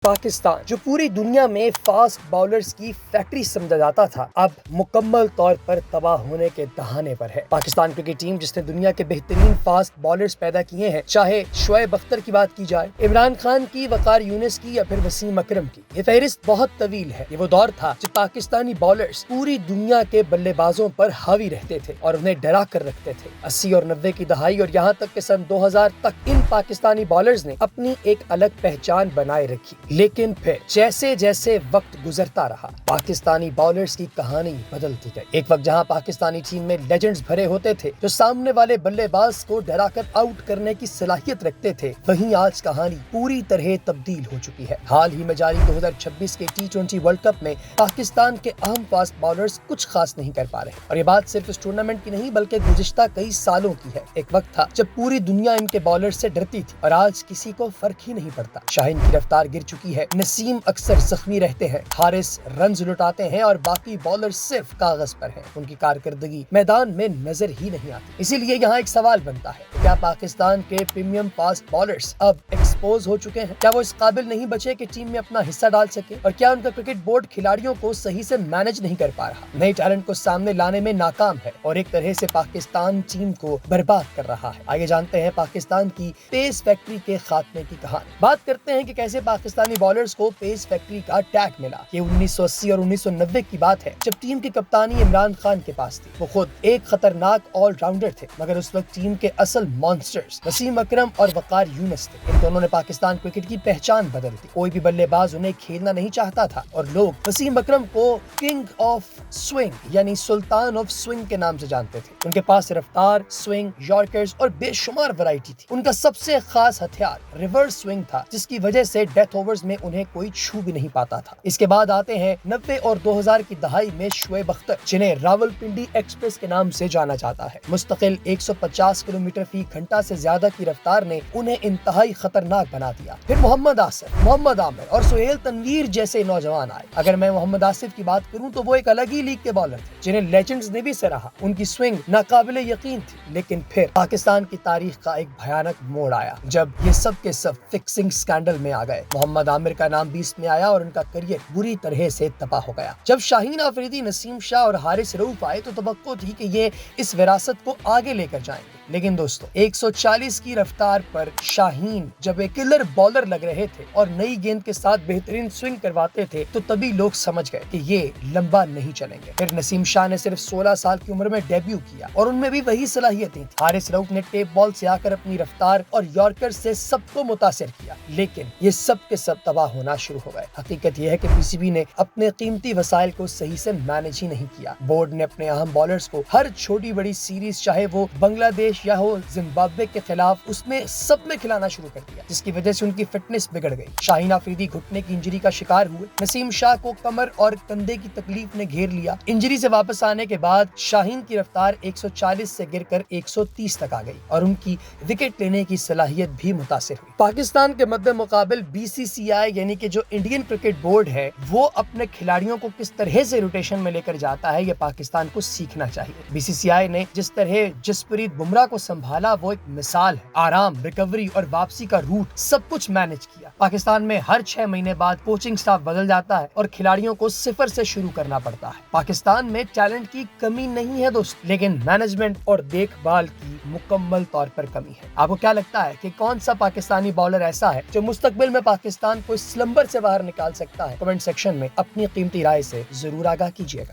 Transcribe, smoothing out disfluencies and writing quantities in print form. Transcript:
پاکستان جو پوری دنیا میں فاسٹ باؤلرز کی فیکٹری سمجھا جاتا تھا، اب مکمل طور پر تباہ ہونے کے دہانے پر ہے۔ پاکستان کرکٹ ٹیم جس نے دنیا کے بہترین فاسٹ باؤلرز پیدا کیے ہیں، چاہے شعیب اختر کی بات کی جائے، عمران خان کی، وقار یونس کی یا پھر وسیم اکرم کی، یہ فہرست بہت طویل ہے۔ یہ وہ دور تھا جب پاکستانی باؤلرز پوری دنیا کے بلے بازوں پر حاوی رہتے تھے اور انہیں ڈرا کر رکھتے تھے۔ 80 اور 90 کی دہائی اور یہاں تک کہ سن 2000 تک ان پاکستانی باؤلرز نے اپنی ایک الگ پہچان بنائے رکھی، لیکن پھر جیسے جیسے وقت گزرتا رہا، پاکستانی باؤلرز کی کہانی بدلتی گئی۔ ایک وقت جہاں پاکستانی ٹیم میں لیجنڈز بھرے ہوتے تھے جو سامنے والے بلے باز کو ڈرا کر آؤٹ کرنے کی صلاحیت رکھتے تھے، وہیں آج کہانی پوری طرح تبدیل ہو چکی ہے۔ حال ہی میں جاری 2026 کے T20 ورلڈ کپ میں پاکستان کے اہم فاسٹ باؤلرز کچھ خاص نہیں کر پا رہے، اور یہ بات صرف اس ٹورنامنٹ کی نہیں بلکہ گزشتہ کئی سالوں کی ہے۔ ایک وقت تھا جب پوری دنیا ان کے باؤلر سے ڈرتی تھی، اور آج کسی کو فرق ہی نہیں پڑتا۔ شاہین کی رفتار گر چکی ہے، نسیم اکثر زخمی رہتے ہیں، حارث رنز لٹاتے ہیں اور باقی باؤلر صرف کاغذ پر ہیں، ان کی کارکردگی میدان میں نظر ہی نہیں آتی۔ اسی لیے یہاں ایک سوال بنتا ہے کہ کیا پاکستان کے پریمیم فاسٹ باؤلرز اب ایکسپوز ہو چکے ہیں؟ کیا وہ اس قابل نہیں بچے کہ ٹیم میں اپنا حصہ ڈال سکے؟ اور کیا ان کا کرکٹ بورڈ کھلاڑیوں کو صحیح سے مینج نہیں کر پا رہا، نئے ٹیلنٹ کو سامنے لانے میں ناکام ہے اور ایک طرح سے پاکستان ٹیم کو برباد کر رہا ہے؟ آئیے جانتے ہیں پاکستان کی پیس فیکٹری کے خاتمے کی کہانی۔ بات کرتے ہیں کہ کیسے پاکستانی باؤلرز کو پیس فیکٹری کا ٹیگ ملا۔ یہ 1980 اور 1990 کی بات ہے جب ٹیم کی کپتانی عمران خان کے پاس تھی۔ وہ خود ایک خطرناک آل راؤنڈر تھے، مگر اس وقت ٹیم کے اصل مانسٹرز وسیم اکرم اور وقار یونس تھے۔ ان دونوں نے پاکستان کرکٹ کی پہچان بدل دی۔ کوئی بھی بلے باز انہیں کھیلنا نہیں چاہتا تھا، اور لوگ وسیم اکرم کو کنگ آف سوئنگ یعنی سلطان آف سوئنگ کے نام سے جانتے تھے۔ ان کے پاس رفتار، سوئنگ، یارکرز اور بے شمار ورائٹی تھی۔ ان کا سب سے خاص ہتھیار ریورس سوئنگ تھا، جس کی وجہ سے ڈیتھ اوورز میں انہیں کوئی چھو بھی نہیں پاتا تھا۔ اس کے بعد آتے ہیں 90 اور 2000 کی دہائی میں شعیب اختر، جنہیں راولپنڈی ایکسپریس کے نام سے جانا جاتا ہے۔ مستقل 150 کلومیٹر فی گھنٹہ سے زیادہ کی رفتار نے انہیں انتہائی خطرناک بنا دیا۔ پھر محمد آصف، محمد عامر اور سہیل تنویر جیسے نوجوان آئے۔ اگر میں محمد آصف کی بات کروں تو وہ ایک الگ ہی لیگ کے بالر تھے، جنہیں لیجنڈز نے بھی سراہا۔ ان کی سوئنگ ناقابل یقین تھی، لیکن پھر پاکستان کی تاریخ کا ایک بھیانک موڑ آیا جب یہ سب کے سب فکسنگ سکینڈل میں آ گئے۔ محمد عامر کا نام بیچ میں آیا اور ان کا کریئر بری طرح سے تباہ ہو گیا۔ جب شاہین آفریدی، نسیم شاہ اور حارث رؤف آئے تو توقع تھی کہ یہ اس وراثت کو آگے لے کر جائیں گے، لیکن دوستو 140 کی رفتار پر شاہین جب ایک کلر بالر لگ رہے تھے اور نئی گیند کے ساتھ بہترین سوئنگ کرواتے تھے تو تبھی لوگ سمجھ گئے کہ یہ لمبا نہیں چلیں گے۔ پھر نسیم شاہ نے صرف 16 سال کی عمر میں ڈیبیو کیا اور ان میں بھی وہی صلاحیتیں تھیں۔ حارث رؤف نے ٹیپ بال سے آ کر اپنی رفتار اور یارکر سے سب کو متاثر کیا، لیکن یہ سب کے سب تباہ ہونا شروع ہو گئے۔ حقیقت یہ ہے کہ پی سی بی نے اپنے قیمتی وسائل کو صحیح سے مینج ہی نہیں کیا۔ بورڈ نے اپنے اہم بالرز کو ہر چھوٹی بڑی سیریز، چاہے وہ بنگلہ دیش یا ہو زمبابوے کے خلاف، اس میں سب میں کھلانا شروع کر دیا، جس کی وجہ سے ان کی فٹنس بگڑ گئی۔ شاہین آفریدی گھٹنے کی انجری کا شکار ہوئے، نسیم شاہ کو کمر اور کندھے کی تکلیف نے گھیر لیا۔ انجری سے واپس آنے کے بعد شاہین کی رفتار 140 سے گر کر 130 تک آ گئی اور ان کی وکٹ لینے کی صلاحیت بھی متاثر ہوئی۔ پاکستان کے مد مقابل BCCI یعنی کہ جو انڈین کرکٹ بورڈ ہے، وہ اپنے کھلاڑیوں کو کس طرح سے روٹیشن میں لے کر جاتا ہے، یہ پاکستان کو سیکھنا چاہیے۔ BCCI نے جس طرح جسپریت بمراہ کو سنبھالا وہ ایک مثال ہے۔ آرام، ریکوری اور واپسی کا روٹ سب کچھ مینج کیا۔ پاکستان میں ہر 6 مہینے بعد کوچنگ سٹاف بدل جاتا ہے اور کھلاڑیوں کو صفر سے شروع کرنا پڑتا ہے۔ پاکستان میں ٹیلنٹ کی کمی نہیں ہے دوست، لیکن مینجمنٹ اور دیکھ بھال کی مکمل طور پر کمی ہے۔ آپ کو کیا لگتا ہے کہ کون سا پاکستانی باؤلر ایسا ہے جو مستقبل میں پاکستان کو اس سلمبر سے باہر نکال سکتا ہے؟ کمنٹ سیکشن میں اپنی قیمتی رائے سے ضرور آگاہ کیجیے گا۔